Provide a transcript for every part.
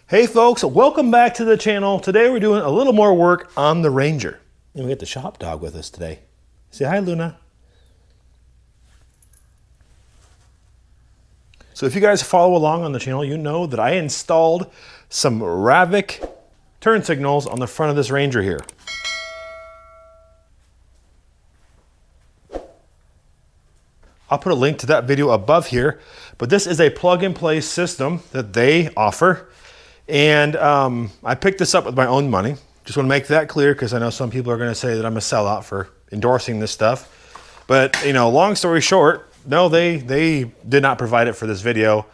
Hey folks, welcome back to the channel. Today we're doing a little more work on the Ranger. And we get the shop dog with us today. Say hi, Luna. So if you guys follow along on the channel, you know that I installed some Ravek turn signals on the front of this Ranger here. I'll put a link to that video above here, but this is a plug-and-play system that they offer. And I picked this up with my own money. Just want to make that clear because I know some people are going to say that I'm a sellout for endorsing this stuff. But, you know, long story short, no, they did not provide it for this video.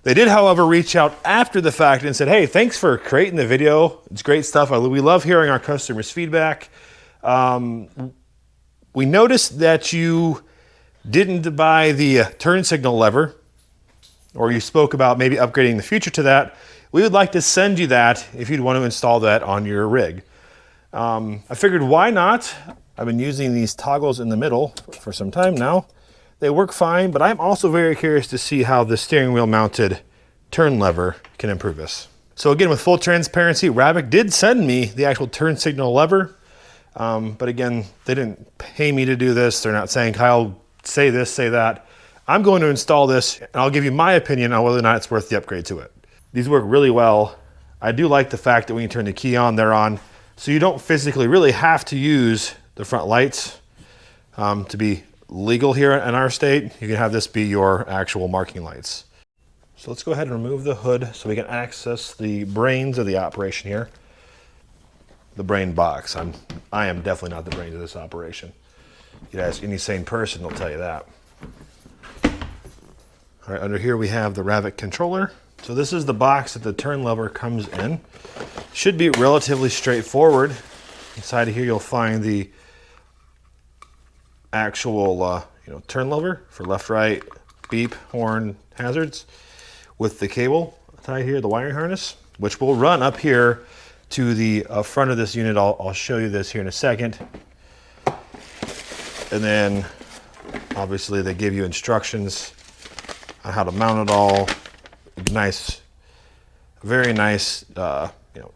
They did, however, reach out after the fact and said, hey, thanks for creating the video. It's great stuff. We love hearing our customers' feedback. We noticed that you didn't buy the turn signal lever, or you spoke about maybe upgrading in the future to that. We would like to send you that if you'd want to install that on your rig. I figured why not? I've been using these toggles in the middle for some time now. They work fine, but I'm also very curious to see how the steering wheel mounted turn lever can improve this. So again, with full transparency, Ravek did send me the actual turn signal lever. But again, they didn't pay me to do this. They're not saying, Kyle, say this, say that. I'm going to install this, and I'll give you my opinion on whether or not it's worth the upgrade to it. These work really well. I do like the fact that when you turn the key on, they're on. So you don't physically really have to use the front lights to be legal here in our state. You can have this be your actual marking lights. So let's go ahead and remove the hood so we can access the brains of the operation here. The brain box. I am definitely not the brains of this operation. You'd ask any sane person, they'll tell you that. All right, under here we have the Ravek controller. So this is the box that the turn lever comes in. Should be relatively straightforward. Inside of here you'll find the actual turn lever for left, right, beep, horn, hazards, with the cable tied here, the wiring harness, which will run up here to the front of this unit. I'll show you this here in a second. And then obviously they give you instructions on how to mount it all. Nice, very nice,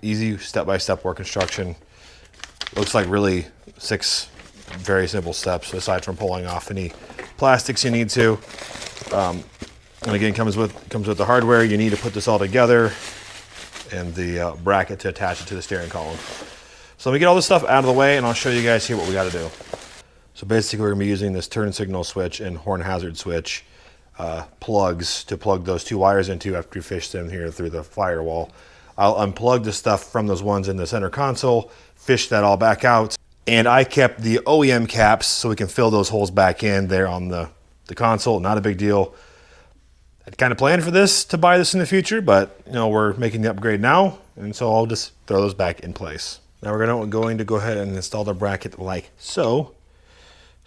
easy step-by-step work instruction. Looks like really 6 very simple steps aside from pulling off any plastics you need to. And again, comes with the hardware. You need to put this all together and the bracket to attach it to the steering column. So let me get all this stuff out of the way and I'll show you guys here what we got to do. So basically we're going to be using this turn signal switch and horn hazard switch plugs to plug those 2 wires into after you fish them here through the firewall. I'll unplug the stuff from those ones in the center console, fish that all back out, and I kept the OEM caps so we can fill those holes back in there on the console. Not a big deal. I'd kind of planned for this to buy this in the future, but we're making the upgrade now, and so I'll just throw those back in place. Now we're going to go ahead and install the bracket like so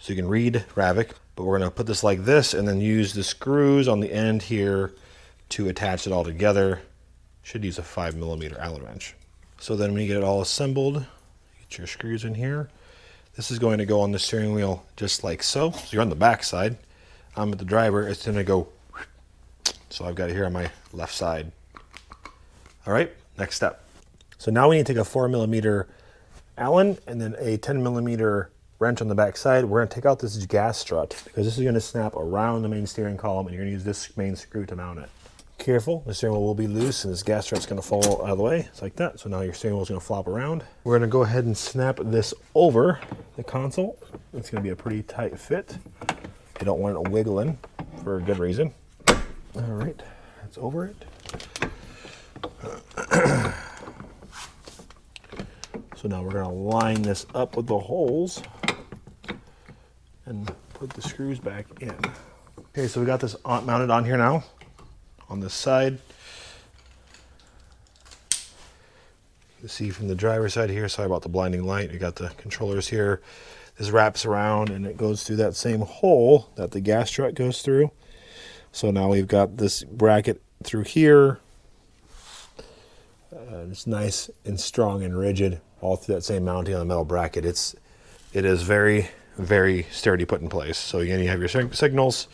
you can read Ravek. But we're going to put this like this and then use the screws on the end here to attach it all together. Should use a 5mm Allen wrench. So then when you get it all assembled, get your screws in here. This is going to go on the steering wheel just like so. So you're on the back side. I'm at the driver. It's going to go. So I've got it here on my left side. All right, next step. So now we need to take a 4mm Allen and then a 10mm wrench on the back side. We're going to take out this gas strut because this is going to snap around the main steering column and you're going to use this main screw to mount it. Careful, the steering wheel will be loose and this gas strut's going to fall out of the way. It's like that. So now your steering wheel is going to flop around. We're going to go ahead and snap this over the console. It's going to be a pretty tight fit. You don't want it wiggling for a good reason. All right, that's over it. So now we're going to line this up with the holes and put the screws back in. Okay, so we got this mounted on here now, on this side. You see from the driver's side here, sorry about the blinding light, you got the controllers here. This wraps around and it goes through that same hole that the gas strut goes through. So now we've got this bracket through here. It's nice and strong and rigid all through that same mounting on the metal bracket. It is very, very sturdy put in place. So again, you have your signals,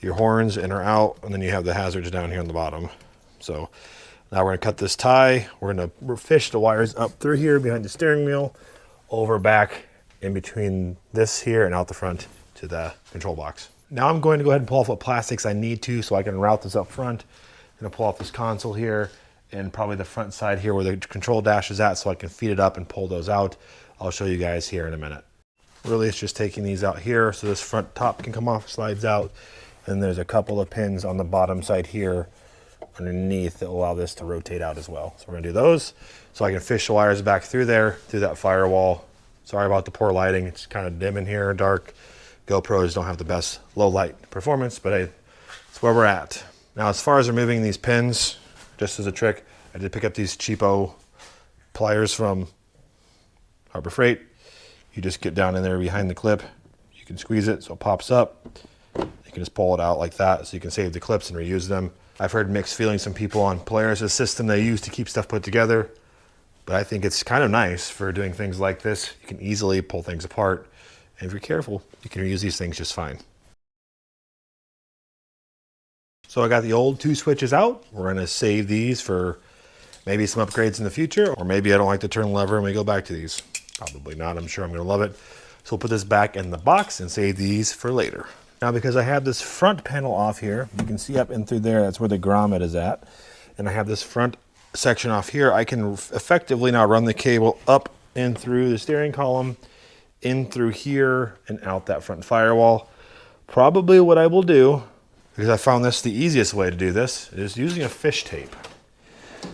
your horns in or out, and then you have the hazards down here on the bottom. So Now we're gonna cut this tie. We're gonna fish the wires up through here behind the steering wheel, over back in between this here and out the front to the control box. Now I'm going to go ahead and pull off what plastics I need to so I can route this up front. I'm gonna pull off this console here and probably the front side here where the control dash is at so I can feed it up and pull those out. I'll show you guys here in a minute. Really, it's just taking these out here so this front top can come off, slides out. And there's a couple of pins on the bottom side here underneath that will allow this to rotate out as well. So we're gonna do those so I can fish the wires back through there, through that firewall. Sorry about the poor lighting. It's kind of dim in here, dark. GoPros don't have the best low light performance, but hey, it's where we're at. Now, as far as removing these pins, just as a trick, I did pick up these cheapo pliers from Harbor Freight. You just get down in there behind the clip. You can squeeze it so it pops up. You can just pull it out like that so you can save the clips and reuse them. I've heard mixed feelings from people on Polaris' system they use to keep stuff put together, but I think it's kind of nice for doing things like this. You can easily pull things apart, and if you're careful, you can reuse these things just fine. So I got the old 2 switches out. We're gonna save these for maybe some upgrades in the future, or maybe I don't like the turn lever and we go back to these. Probably not, I'm sure I'm gonna love it. So we'll put this back in the box and save these for later. Now, because I have this front panel off here, you can see up in through there, that's where the grommet is at. And I have this front section off here. I can effectively now run the cable up in through the steering column, in through here and out that front firewall. Probably what I will do, because I found this the easiest way to do this, is using a fish tape.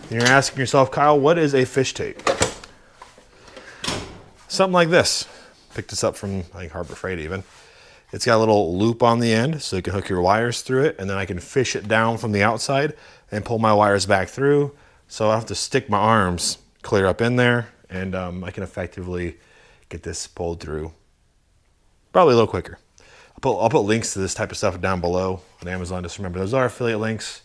And you're asking yourself, Kyle, what is a fish tape? Something like this. Picked this up from, I think, Harbor Freight even. It's got a little loop on the end so you can hook your wires through it, and then I can fish it down from the outside and pull my wires back through. So I have to stick my arms clear up in there, and I can effectively get this pulled through probably a little quicker. I'll put links to this type of stuff down below on Amazon. Just remember, those are affiliate links.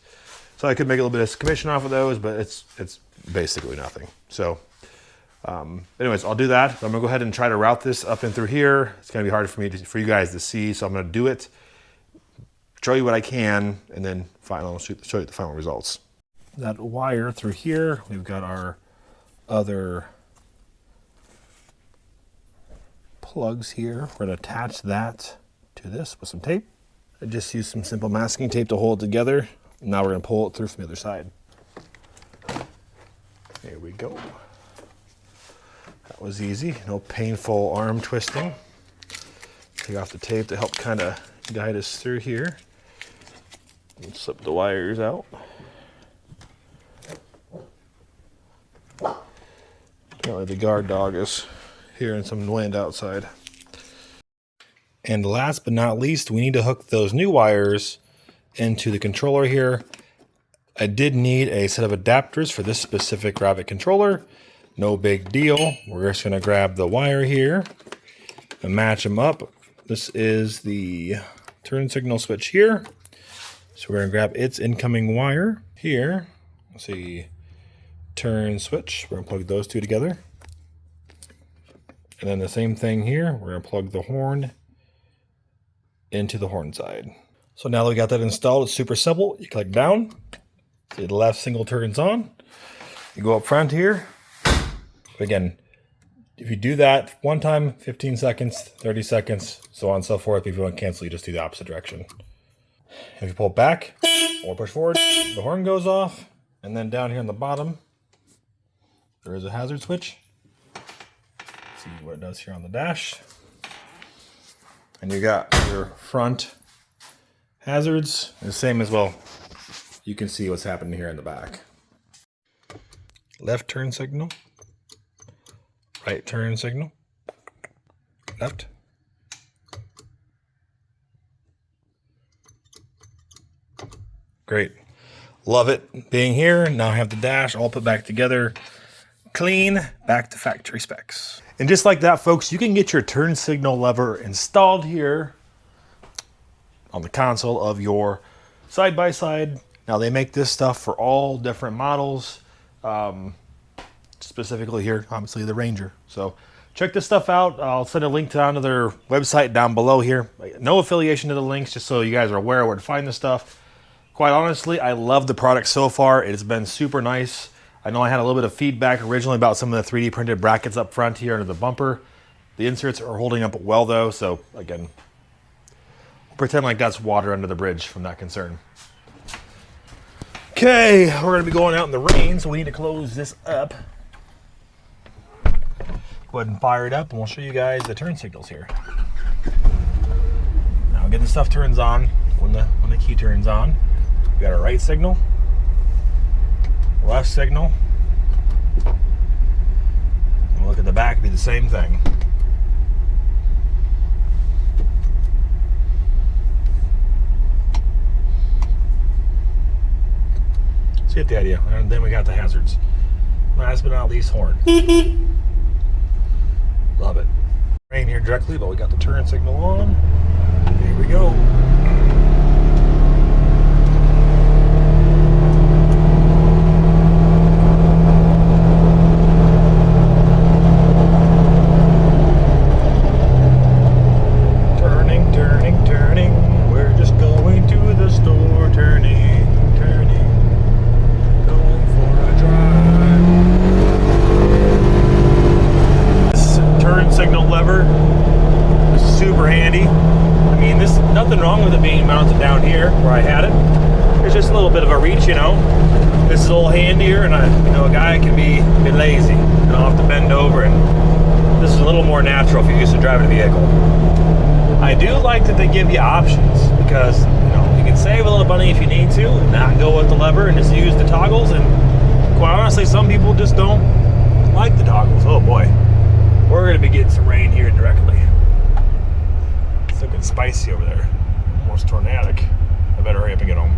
So I could make a little bit of commission off of those, but it's basically nothing. So anyways, I'll do that. I'm gonna go ahead and try to route this up and through here. It's gonna be hard for you guys to see, so I'm gonna do it, show you what I can, and then I'll show you the final results. That wire through here, we've got our other plugs here. We're gonna attach that to this with some tape. I just used some simple masking tape to hold it together. Now we're gonna pull it through from the other side. There we go. That was easy, no painful arm twisting. Take off the tape to help kind of guide us through here. And slip the wires out. Apparently the guard dog is hearing some wind outside. And last but not least, we need to hook those new wires into the controller here. I did need a set of adapters for this specific Ravek controller. No big deal. We're just gonna grab the wire here and match them up. This is the turn signal switch here. So we're gonna grab its incoming wire here. Let's see, turn switch. We're gonna plug those two together. And then the same thing here. We're gonna plug the horn into the horn side. So now that we got that installed, it's super simple. You click down, see the left single turns on. You go up front here. Again, if you do that one time, 15 seconds, 30 seconds, so on and so forth. If you want to cancel, you just do the opposite direction. If you pull back or push forward, the horn goes off. And then down here on the bottom, there is a hazard switch. Let's see what it does here on the dash. And you got your front hazards. The same as well. You can see what's happening here in the back. Left turn signal. Right turn signal. Left. Great. Love it being here. Now I have the dash all put back together. Clean, back to factory specs. And just like that, folks, you can get your turn signal lever installed here on the console of your side-by-side. Now they make this stuff for all different models. Specifically here, obviously the Ranger. So check this stuff out. I'll send a link down to their website down below here. No affiliation to the links, just so you guys are aware where to find this stuff. Quite honestly, I love the product so far. It's been super nice. I know I had a little bit of feedback originally about some of the 3D printed brackets up front here under the bumper. The inserts are holding up well though, so again, we'll pretend like that's water under the bridge from that concern. Okay, we're gonna be going out in the rain, so we need to close this up. Go ahead and fire it up and we'll show you guys the turn signals here. Now again, the stuff turns on when the key turns on. We got our right signal, left signal. And look at the back, it'd be the same thing. So you get the idea. And then we got the hazards. Last but not least, horn. Love it. Rain here directly, but we got the turn signal on. Here we go. Nothing wrong with it being mounted down here where I had it. There's just a little bit of a reach, you know. This is a little handier, and a guy can be a bit lazy and I'll have to bend over, and this is a little more natural if you're used to driving a vehicle. I do like that they give you options because, you know, you can save a little money if you need to and not go with the lever and just use the toggles, and quite honestly, some people just don't like the toggles. Oh boy, we're going to be getting some rain here directly. It's looking spicy over there. Almost tornadic. I better hurry up and get home.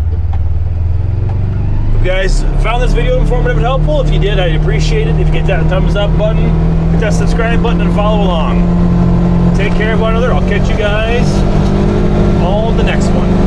If you guys found this video informative and helpful, if you did, I'd appreciate it if you hit that thumbs up button, hit that subscribe button, and follow along. Take care of one another. I'll catch you guys on the next one.